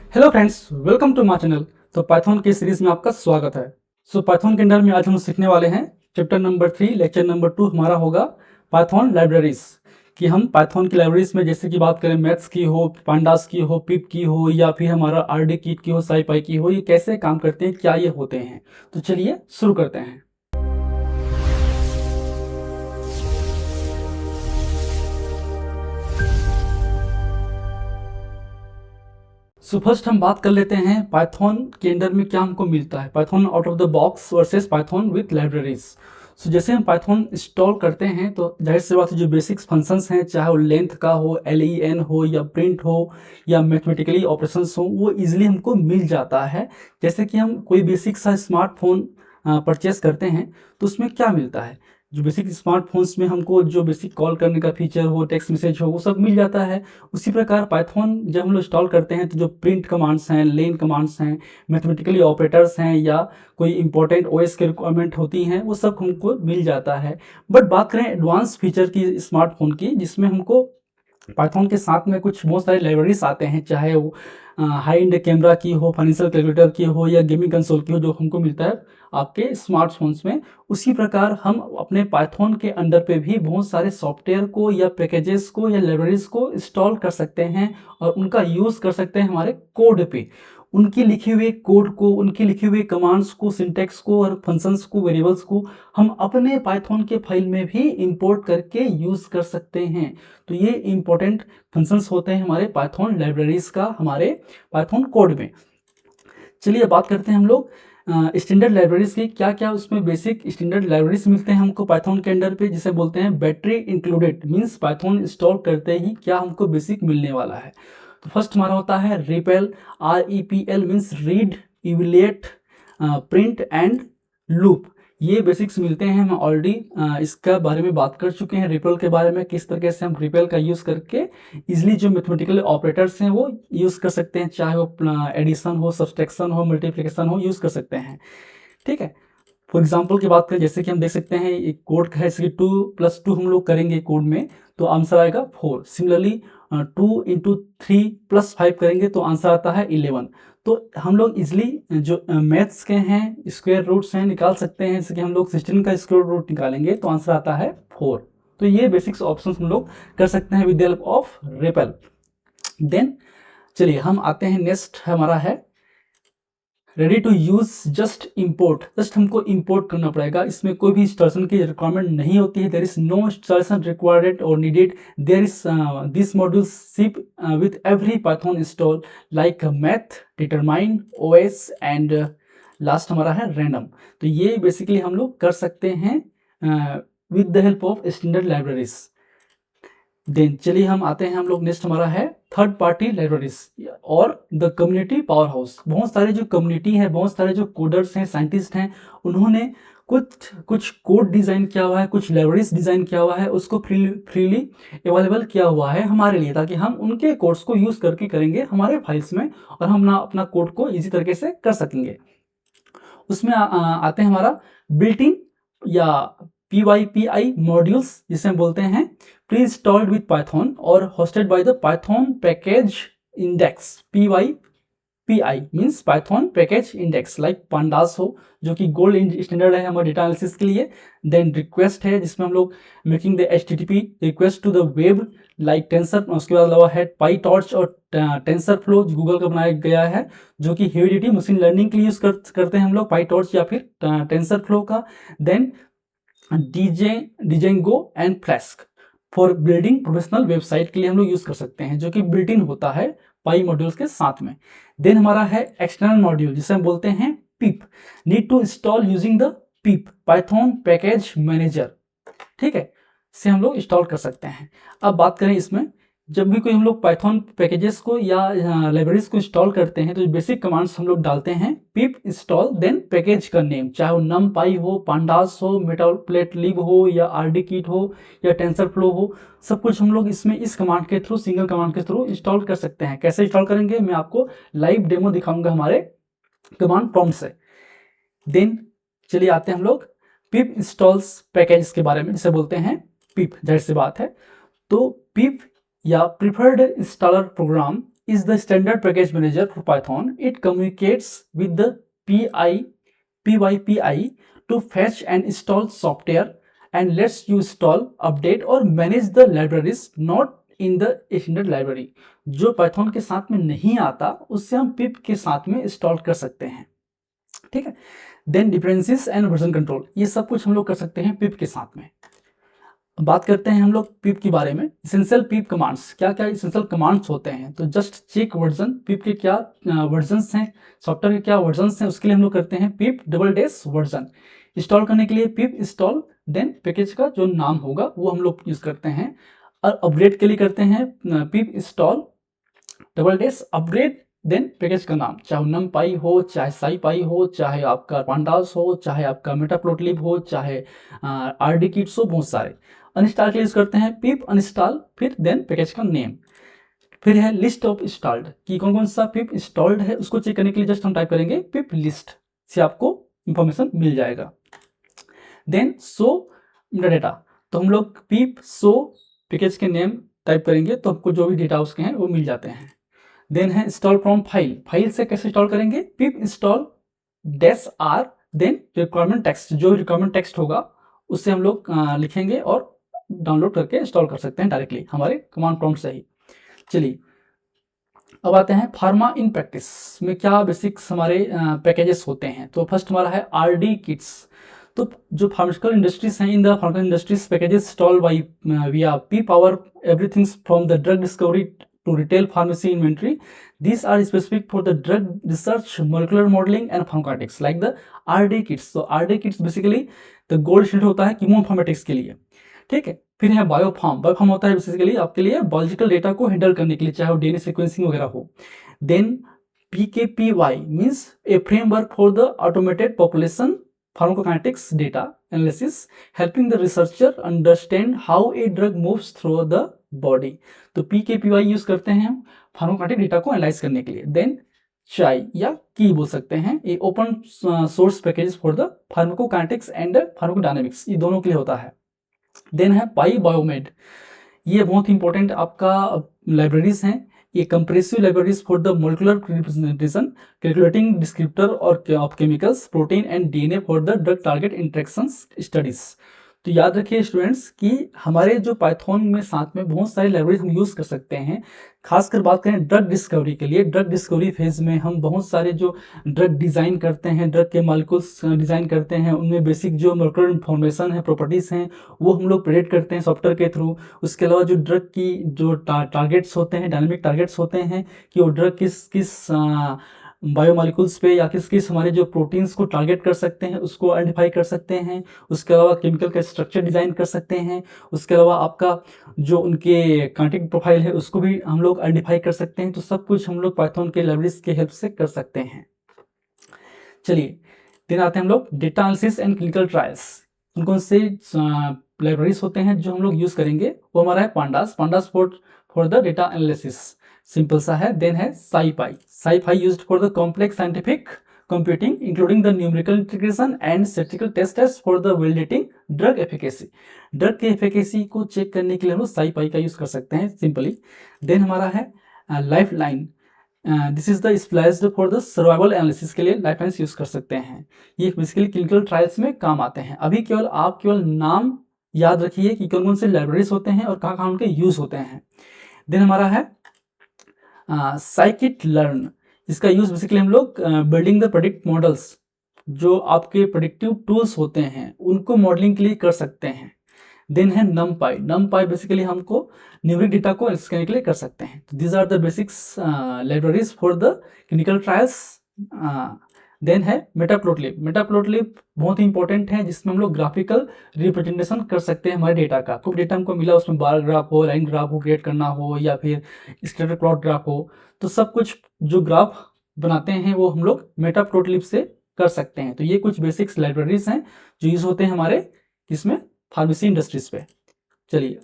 Hello friends, welcome to my channel. तो Python की series में आपका स्वागत है। पाइथन के अंदर में आज हम सीखने वाले हैं चैप्टर नंबर 3 लेक्चर नंबर 2 हमारा होगा पाइथन लाइब्रेरीज। कि हम पाइथन की लाइब्रेरीज में जैसे कि बात करें मैथ्स की हो, पांडास की हो, पिप की हो या फिर हमारा आरडी किट की हो, साईपाई की हो, ये कैसे काम करते हैं, क्या ये होते हैं। तो चलिए शुरू करते हैं। फर्स्ट हम बात कर लेते हैं पाइथन के अंदर में क्या हमको मिलता है, Python out of the box versus Python with libraries. जैसे हम पाइथन इंस्टॉल करते हैं तो जाहिर सी बात है, जो बेसिक्स फंक्शंस हैं, चाहे वो लेंथ का हो, len हो या प्रिंट हो या मैथमेटिकली ऑपरेशंस हो, वो इजीली हमको मिल जाता है। जैसे कि हम कोई बेसिक सा स्मार्टफोन परचेस करते हैं तो उसमें क्या मिलता है, जो बेसिक स्मार्टफोन्स में हमको जो बेसिक कॉल करने का फीचर हो, टेक्स्ट मैसेज हो, वो सब मिल जाता है। उसी प्रकार पाइथन जब हम लोग इंस्टॉल करते हैं तो जो प्रिंट कमांड्स हैं, लेन कमांड्स हैं, मैथमेटिकली ऑपरेटर्स हैं या कोई इंपॉर्टेंट ओएस के रिक्वायरमेंट होती हैं, वो सब हमको मिल जाता है। बट बात करें एडवांस फीचर की स्मार्टफोन की, जिसमें हमको पाइथन के साथ में कुछ बहुत सारे लाइब्रेरीज आते हैं, चाहे वो हाई एंड कैमरा की हो, फाइनेंशियल कैलकुलेटर की हो या गेमिंग कंसोल की हो, जो हमको मिलता है आपके स्मार्टफोन्स में। उसी प्रकार हम अपने पाइथन के अंदर पे भी बहुत सारे सॉफ्टवेयर को या पैकेजेस को या लाइब्रेरीज को इंस्टॉल कर सकते हैं और उनका यूज़ कर सकते हैं हमारे कोड पे। उनकी लिखे हुए कोड को, उनकी लिखे हुए कमांड्स को, सिंटैक्स को और फंक्शंस को, वेरिएबल्स को हम अपने पाइथन के फाइल में भी इंपोर्ट करके यूज़ कर सकते हैं। तो ये इंपॉर्टेंट फंक्शंस होते हैं हमारे पाइथन लाइब्रेरीज का, हमारे पाइथन कोड में। चलिए बात करते हैं हम लोग स्टैंडर्ड लाइब्रेरीज की, क्या क्या उसमें बेसिक स्टैंडर्ड लाइब्रेरीज मिलते हैं हमको पाइथन के अंदर पे, जिसे बोलते हैं battery included. Means Python install करते ही क्या हमको बेसिक मिलने वाला है। तो फर्स्ट हमारा होता है repel, REPL means read, evaluate, print and loop. ये बेसिक्स मिलते हैं। हम ऑलरेडी इसका बारे में बात कर चुके हैं, रिपेल के बारे में, किस तरीके से हम रिपेल का यूज़ करके इजिली जो मैथमेटिकल ऑपरेटर्स हैं वो यूज़ कर सकते हैं, चाहे वो एडिशन हो, सब्सट्रैक्शन हो, मल्टीप्लिकेशन हो, यूज़ कर सकते हैं। ठीक है। फॉर एग्जाम्पल की बात करें, जैसे कि हम देख सकते हैं एक कोड है, जैसे कि 2+2 हम लोग करेंगे कोड में तो आंसर आएगा 4। सिमिलरली 2 × 3+5 करेंगे तो आंसर आता है 11। तो हम लोग इजिली जो मैथ्स के हैं स्क्वायर रूट्स हैं निकाल सकते हैं। जैसे कि हम लोग 16 का स्क्वायर रूट निकालेंगे तो आंसर आता है 4। तो ये बेसिक्स ऑप्शंस हम लोग कर सकते हैं with the help of REPL. Then चलिए हम आते हैं, नेक्स्ट हमारा है ready to use just import. Just हमको इम्पोर्ट करना पड़ेगा, इसमें कोई भी इंस्टॉलेशन की रिक्वायरमेंट नहीं होती है। There is no installation required or needed. There is this module ship with every Python install like math, determine, OS and last हमारा है रैंडम। तो ये बेसिकली हम लोग कर सकते हैं with the help of standard libraries. Then चलिए हम आते हैं, हम लोग नेक्स्ट हमारा है थर्ड पार्टी लाइब्रेरीज और द कम्युनिटी पावर हाउस। बहुत सारे जो कम्युनिटी है, बहुत सारे जो कोडर्स हैं, साइंटिस्ट हैं, उन्होंने कुछ कोड डिज़ाइन किया हुआ है, कुछ लाइब्रेरीज डिज़ाइन किया हुआ है, उसको फ्रीली अवेलेबल किया हुआ है हमारे लिए, ताकि हम उनके कोड्स को यूज़ करके करेंगे हमारे फाइल्स में और हम अपना कोड को ईजी तरीके से कर सकेंगे। उसमें आते हैं हमारा बिल्ट इन या PyPI मॉड्यूल्स, जिसे हम बोलते हैं प्री इंस्टॉल्ड विथ पाइथन और hosted by the Python package index. PyPI means Python package index, like pandas हो जो कि गोल्ड स्टैंडर्ड है हमारे डेटा एनालिसिस के लिए। देन रिक्वेस्ट है जिसमें हम लोग making the HTTP request to the web like tensor. उसके बाद अलावा है PyTorch और टेंसर फ्लो जो गूगल का बनाया गया है, जो कि हेविडिटी मशीन लर्निंग के लिए यूज़ करते हैं हम लोग PyTorch या फिर टेंसर फ्लो का। Then Django and Flask for building professional website के लिए हम लोग यूज़ कर सकते हैं, जो कि बिल्ट इन होता है पाई मॉड्यूल्स के साथ में। देन हमारा है एक्सटर्नल मॉड्यूल जिसे हम बोलते हैं pip, need to install using the pip Python package manager. ठीक है, से हम लोग इंस्टॉल कर सकते हैं। अब बात करें इसमें, जब भी कोई हम लोग पाइथन पैकेजेस को या लाइब्रेरीज को इंस्टॉल करते हैं तो बेसिक कमांड्स हम लोग डालते हैं पिप इंस्टॉल, देन पैकेज का नेम, चाहे वो numpy हो, pandas हो, matplotlib हो या rdkit हो या टेंसरफ्लो हो, सब कुछ हम लोग इसमें इस कमांड के थ्रू, सिंगल कमांड के थ्रू इंस्टॉल कर सकते हैं। कैसे इंस्टॉल करेंगे मैं आपको लाइव डेमो दिखाऊंगा हमारे कमांड प्रॉम्प्ट से। देन चलिए आते हैं हम लोग पिप इंस्टॉल्स पैकेज के बारे में, जिसे बोलते हैं पिप, जाहिर सी बात है। तो पिप या preferred installer program is the standard package manager for Python. It communicates with the PyPI to fetch and install software and lets you install, update और manage the libraries not in the standard library. जो Python के साथ में नहीं आता उससे हम pip के साथ में इंस्टॉल कर सकते हैं, ठीक है। Then dependencies and version control, ये सब कुछ हम लोग कर सकते हैं पिप के साथ में। बात करते हैं हम लोग पिप के बारे में। इसेंशियल पिप कमांड्स, क्या क्या इसेंशियल कमांड्स होते हैं, तो जस्ट चेक वर्जन, पिप के क्या वर्जन्स हैं, सॉफ्टवेयर के क्या वर्जन्स हैं, उसके लिए हम लोग करते हैं पिप -- वर्जन। इंस्टॉल करने के लिए पिप इंस्टॉल, देन पैकेज का जो नाम होगा वो हम लोग यूज़ करते हैं। और अपग्रेड के लिए करते हैं pip install -- upgrade, then package का नाम, चाहे numpy हो, चाहे scipy हो, चाहे आपका pandas हो, चाहे आपका matplotlib हो, चाहे rdkits हो, बहुत सारे। अनइंस्टॉल के लिए यूज करते हैं पिप अनइंस्टॉल, फिर देन पैकेज का नेम। फिर है लिस्ट ऑफ इंस्टॉल्ड, कि कौन कौन सा पिप इंस्टॉल्ड है उसको चेक करने के लिए जस्ट हम टाइप करेंगे पिप लिस्ट, से आपको इंफॉर्मेशन मिल जाएगा। देन शो डेटा, तो हम लोग पिप शो पैकेज के नेम टाइप करेंगे तो आपको जो भी डेटा उसके हैं वो मिल जाते हैं। देन है इंस्टॉल फ्रॉम फाइल, फाइल से कैसे इंस्टॉल करेंगे, pip install -r, then requirement text, जो रिक्वायरमेंट टेक्स्ट होगा उससे हम लोग लिखेंगे और डाउनलोड करके इंस्टॉल कर सकते हैं डायरेक्टली हमारे कमांड प्रॉम्प्ट से ही। चलिए अब आते हैं फार्मा इन प्रैक्टिस में क्या बेसिक्स हमारे पैकेजेस होते हैं। तो फर्स्ट हमारा है rdkits, तो जो फार्मास्यूटिकल इंडस्ट्रीज हैं, in the pharmaceutical industries packages installed by via p-power everything from the drug discovery to retail pharmacy inventory. These are specific for the drug research, molecular modeling and pharmacokinetics like the rdkits. So rdkits basically the gold standard होता है कीमोइन्फॉर्मेटिक्स के लिए, ठीक है। फिर है Biopharm, Biopharm होता है बेसिकली आपके लिए बायोलॉजिकल डेटा को हैंडल करने के लिए, चाहे वो डीएनए सीक्वेंसिंग वगैरह हो। Then PKPY means a framework for the automated population pharmacokinetics data analysis, helping the researcher understand how a drug moves through the body. तो PKPY यूज करते हैं हम फार्माकोकाइनेटिक डेटा को एनालाइज करने के लिए। देन चाई या की बोल सकते हैं, ये open source package for the pharmacokinetics and pharmacodynamics, ये दोनों के लिए होता है। देन है PyBiomed, ये बहुत इंपॉर्टेंट आपका लाइब्रेरीज हैं, ये compressive libraries for the molecular representation, calculating descriptor of chemicals, protein and DNA for the drug target interactions studies. तो याद रखिए स्टूडेंट्स कि हमारे जो पाइथन में साथ में बहुत सारी लाइब्रेरीज हम यूज़ कर सकते हैं। खासकर बात करें ड्रग डिस्कवरी के लिए, ड्रग डिस्कवरी फेज में हम बहुत सारे जो ड्रग डिज़ाइन करते हैं, ड्रग के मॉलिक्यूल्स डिज़ाइन करते हैं, उनमें बेसिक जो मोलिकुलर इन्फॉर्मेशन है, प्रॉपर्टीज़ हैं, वो हम लोग प्रेडिक्ट करते हैं सॉफ्टवेयर के थ्रू। उसके अलावा जो ड्रग की जो टारगेट्स होते हैं, डायनेमिक टारगेट्स होते हैं कि वो ड्रग किस किस बायोमॉलिक्यूल्स पे या किस किस हमारे जो प्रोटीन्स को टारगेट कर सकते हैं उसको आइडेंटिफाई कर सकते हैं। उसके अलावा केमिकल का स्ट्रक्चर डिज़ाइन कर सकते हैं। उसके अलावा आपका जो उनके काइनेटिक प्रोफाइल है उसको भी हम लोग आइडेंटिफाई कर सकते हैं। तो सब कुछ हम लोग पाइथन के लाइब्रेरीज के हेल्प से कर सकते हैं। चलिए दिन आते हैं हम लोग data analysis and clinical trials. कौन कौन से लाइब्रेरीज होते हैं जो हम लोग यूज़ करेंगे, वो हमारा है pandas for the data analysis, simple सा है। देन है SciPy used for the complex scientific computing including the numerical integration and statistical test for the validating drug efficacy. Drug के एफिकेसी को चेक करने के लिए हम लोग SciPy का यूज़ कर सकते हैं सिंपली। देन हमारा है lifeline, this is the spliced for the survival analysis के लिए लाइफलाइन यूज़ कर सकते हैं। ये बेसिकली क्लिनिकल ट्रायल्स में काम आते हैं। अभी आप केवल नाम याद रखिए कि कौन कौन से लाइब्रेरीज होते हैं और कहाँ कहाँ उनके यूज़ होते हैं। देन हमारा है scikit-learn, इसका यूज़ बेसिकली हम लोग बिल्डिंग द प्रेडिक्ट मॉडल्स, जो आपके प्रेडिक्टिव टूल्स होते हैं उनको मॉडलिंग के लिए कर सकते हैं। देन है numpy बेसिकली हमको न्यूमेरिक डेटा को एनालिसिस करने के लिए कर सकते हैं। These are the basics libraries for the clinical trials. Then है मेटाप्लॉटलिब बहुत ही इंपॉर्टेंट है, जिसमें हम लोग ग्राफिकल रिप्रेजेंटेशन कर सकते हैं हमारे डेटा का। कोई डेटा हमको मिला उसमें बार ग्राफ हो, लाइन ग्राफ हो क्रिएट करना हो, या फिर स्कैटर प्लॉट ग्राफ हो, तो सब कुछ जो ग्राफ बनाते हैं वो हम लोग मेटाप्लॉटलिब से कर सकते हैं। तो ये कुछ बेसिक्स लाइब्रेरीज हैं जो यूज़ होते हैं हमारे किसमें, फार्मेसी इंडस्ट्रीज पे। चलिए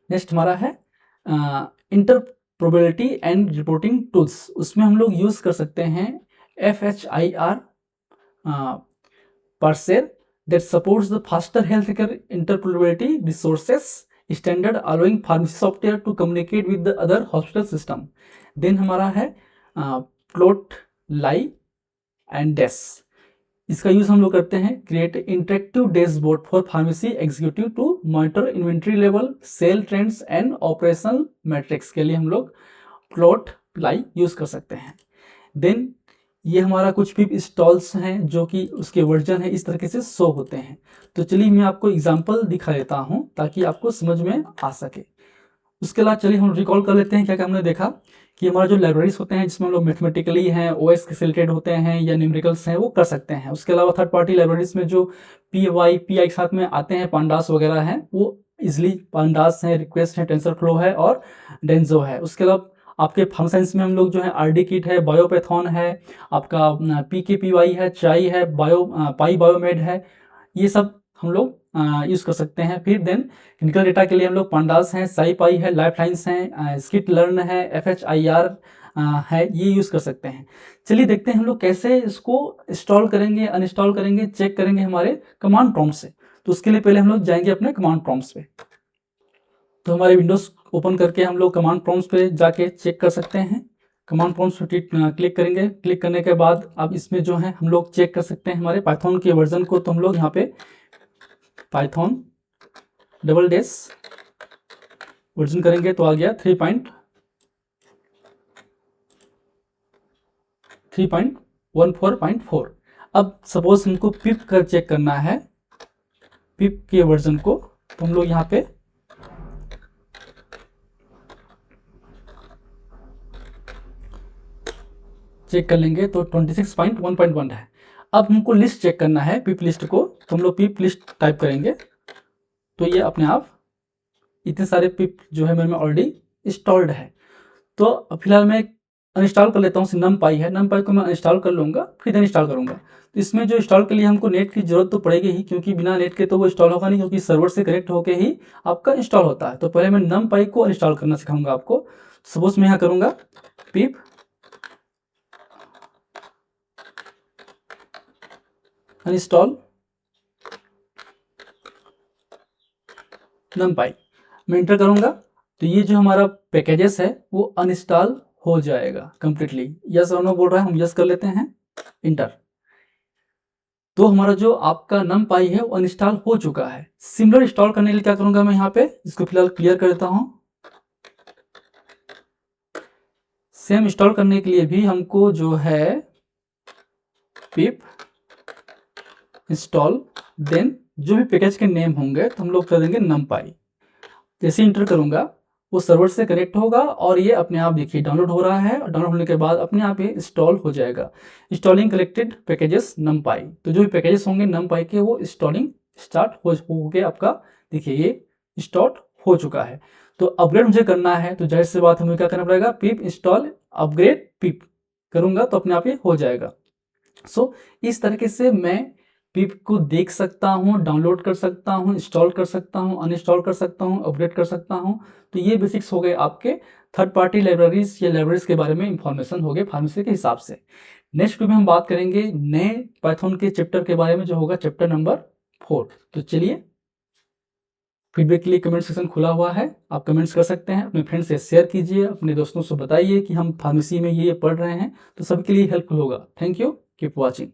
नेक्स्ट हमारा है इंटरप्रोबेबिलिटी एंड रिपोर्टिंग टूल्स, उसमें हम लोग यूज़ कर सकते हैं FHIR Parser that supports the faster healthcare interoperability resources standard allowing pharmacy software to communicate with the other hospital system. Then हमारा है प्लॉट लाई एंड डेस। इसका यूज हम लोग करते हैं create interactive dashboard for pharmacy executive to monitor inventory level, sale trends and operational metrics के लिए हम लोग प्लॉट लाई यूज कर सकते हैं। देन ये हमारा कुछ पिप स्टॉल्स हैं जो कि उसके वर्जन है इस तरीके से शो होते हैं। तो चलिए मैं आपको एग्जांपल दिखा देता हूं ताकि आपको समझ में आ सके। उसके अलावा चलिए हम रिकॉल कर लेते हैं क्या क्या हमने देखा कि हमारा जो लाइब्रेरीज होते हैं जिसमें हम लोग मैथमेटिकली हैं, ओएस के रिलेटेड होते हैं या न्यूमेरिकल्स हैं, वो कर सकते हैं। उसके अलावा थर्ड पार्टी लाइब्रेरीज में जो पीवाई पीआई के साथ में आते हैं, पांडास वगैरह हैं, वो इजिली पांडास हैं, रिक्वेस्ट है, टेंसर फ्लो है और डेंजो है। उसके अलावा आपके फार्म साइंस में हम लोग जो है आरडी किट है, बायोपैथॉन है, आपका पीकेपीवाई है, चाई है, पाई बायोमेड है, ये सब हम लोग यूज़ कर सकते हैं। फिर देन क्लिनिकल डेटा के लिए हम लोग पांडास हैं, साई पाई है, लाइफ लाइन्स हैं, स्किट लर्न है, FHIR है, ये यूज़ कर सकते हैं। चलिए देखते हैं हम लोग कैसे इसको इंस्टॉल करेंगे, अनइंस्टॉल करेंगे, चेक करेंगे हमारे कमांड प्रॉम्प्ट से। तो उसके लिए पहले हम लोग जाएंगे अपने कमांड प्रॉम्प्ट्स पे। तो हमारे विंडोज ओपन करके हम लोग कमांड प्रॉम्प्ट्स पे जाके चेक कर सकते हैं। कमांड प्रॉम्प्ट्स पे क्लिक करेंगे। क्लिक करने के बाद अब इसमें जो है हम लोग चेक कर सकते हैं हमारे पाइथन के वर्जन को। तो हम लोग यहाँ पे पाइथन डबल डेस वर्जन करेंगे तो आ गया 3.14.4। अब सपोज हमको पिप कर चेक करना है, पिप के वर्जन को, तो हम लोग यहाँ पे चेक कर लेंगे तो 26.1.1 है। अब हमको लिस्ट चेक करना है पिप लिस्ट को, तो हम लोग पिप लिस्ट टाइप करेंगे तो ये अपने आप इतने सारे पिप जो है मेरे में ऑलरेडी इंस्टॉल्ड है। तो फिलहाल मैं अनइंस्टॉल कर लेता हूँ। NumPy है, NumPy को मैं अनइंस्टॉल कर लूँगा, फिर इंस्टॉल करूँगा। तो इसमें जो इंस्टॉल के लिए हमको नेट की जरूरत तो पड़ेगी ही, क्योंकि बिना नेट के तो वो इंस्टॉल होगा नहीं, क्योंकि सर्वर से कनेक्ट होकर ही आपका इंस्टॉल होता है। तो पहले मैं NumPy को अनइंस्टॉल करना सिखाऊंगा आपको। सपोज मैं यहाँ करूँगा पिप अनइंस्टॉल NumPy, मैं इंटर करूँगा तो ये जो हमारा पैकेजेस है वो अनइंस्टॉल हो जाएगा कंप्लीटली। यस और नो बोल रहा है, हम यस कर लेते हैं, इंटर। तो हमारा जो आपका NumPy है वो अनइंस्टॉल हो चुका है। सिमिलर इंस्टॉल करने के लिए क्या करूंगा मैं यहाँ पे इसको फिलहाल क्लियर कर देता हूँ। सेम इंस्टॉल करने के लिए भी हमको जो है पिप इंस्टॉल, देन जो भी पैकेज के नेम होंगे तो हम लोग कर देंगे NumPy। जैसे इंटर करूंगा वो सर्वर से कनेक्ट होगा और ये अपने आप देखिए डाउनलोड हो रहा है, और डाउनलोड होने के बाद अपने आप ये इंस्टॉल हो जाएगा। इंस्टॉलिंग कलेक्टेड पैकेजेस NumPy, तो जो भी पैकेजेस होंगे NumPy के वो इंस्टॉलिंग स्टार्ट हो गया आपका। देखिए ये स्टार्ट हो चुका है। तो अपग्रेड मुझे करना है तो जाहिर सी बात हमें क्या करना पड़ेगा, पिप इंस्टॉल अपग्रेड पिप करूंगा तो अपने आप ये हो जाएगा। सो इस तरीके से मैं पिप को देख सकता हूँ, डाउनलोड कर सकता हूँ, इंस्टॉल कर सकता हूँ, अनइंस्टॉल कर सकता हूँ, अपडेट कर सकता हूँ। तो ये बेसिक्स हो गए आपके थर्ड पार्टी लाइब्रेरीज या लाइब्रेरीज के बारे में इंफॉर्मेशन हो गए फार्मेसी के हिसाब से। नेक्स्ट वीडियो में हम बात करेंगे नए पाइथन के चैप्टर के बारे में जो होगा चैप्टर नंबर 4। तो चलिए, फीडबैक के लिए कमेंट सेक्शन खुला हुआ है, आप कमेंट्स कर सकते हैं, अपने फ्रेंड्स से शेयर कीजिए, अपने दोस्तों से बताइए कि हम फार्मेसी में ये पढ़ रहे हैं, तो सबके लिए हेल्पफुल होगा। Thank you, keep watching.